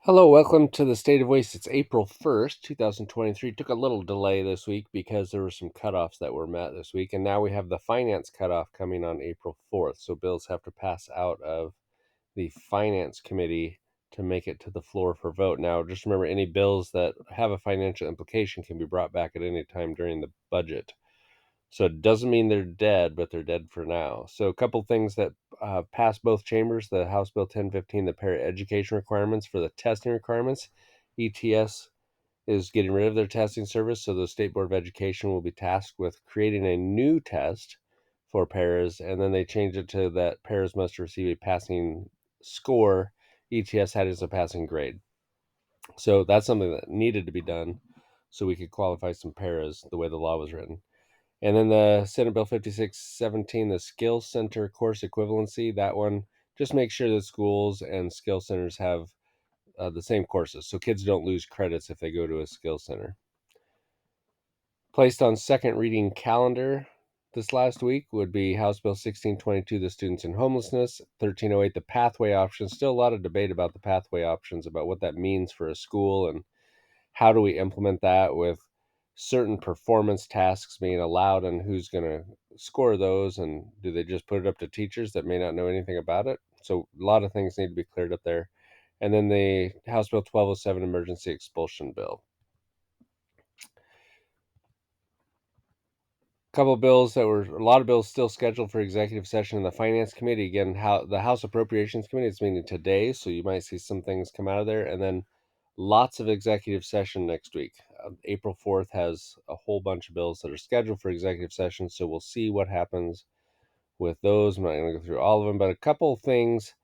Hello, welcome to the State of Waste. It's April 1st, 2023. Took a little delay this week because there were some cutoffs that were met this week, and now we have the finance cutoff coming on April 4th. So bills have to pass out of the finance committee to make it to the floor for vote. Now, just remember any bills that have a financial implication can be brought back at any time during the budget. So it doesn't mean they're dead, but they're dead for now. So a couple things that passed both chambers: the House Bill 1015, the para-education requirements for the testing requirements. ETS is getting rid of their testing service, so the State Board of Education will be tasked with creating a new test for paras, and then they changed it to that paras must receive a passing score. ETS had as a passing grade. So that's something that needed to be done so we could qualify some paras the way the law was written. And then the Senate Bill 5617, the Skill Center course equivalency, that one just makes sure that schools and skill centers have the same courses, so kids don't lose credits if they go to a skill center. Placed on second reading calendar this last week would be House Bill 1622, the Students in Homelessness, 1308, the pathway options. Still a lot of debate about the pathway options, about what that means for a school and how do we implement that with certain performance tasks being allowed, and who's going to score those, and do they just put it up to teachers that may not know anything about it? So a lot of things need to be cleared up there. And then the House Bill 1207, emergency expulsion bill. Couple bills that were a lot of bills still scheduled for executive session in the finance committee. Again, how the House Appropriations Committee is meeting today, so you might see some things come out of there. And then lots of executive session next week. April 4th has a whole bunch of bills that are scheduled for executive session, so we'll see what happens with those. I'm not going to go through all of them, but a couple things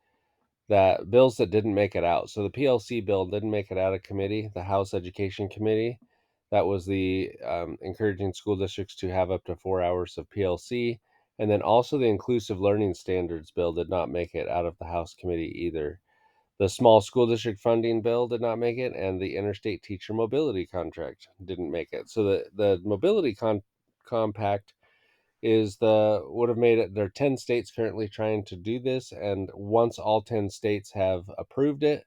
that bills that didn't make it out. So the PLC bill didn't make it out of committee, the House Education Committee. That was the encouraging school districts to have up to 4 hours of PLC. And then also the Inclusive Learning Standards bill did not make it out of the House committee either. The small school district funding bill did not make it, and the interstate teacher mobility contract didn't make it. So the mobility compact is the would have made it. There are 10 states currently trying to do this, and once all 10 states have approved it,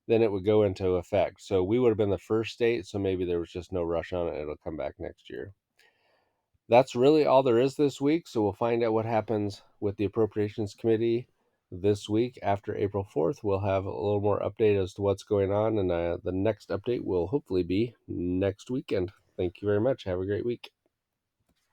then it would go into effect. So we would have been the first state, so maybe there was just no rush on it. It'll come back next year. That's really all there is this week, so we'll find out what happens with the Appropriations Committee this week. After April 4th, we'll have a little more update as to what's going on, and the next update will hopefully be next weekend. Thank you very much. Have a great week.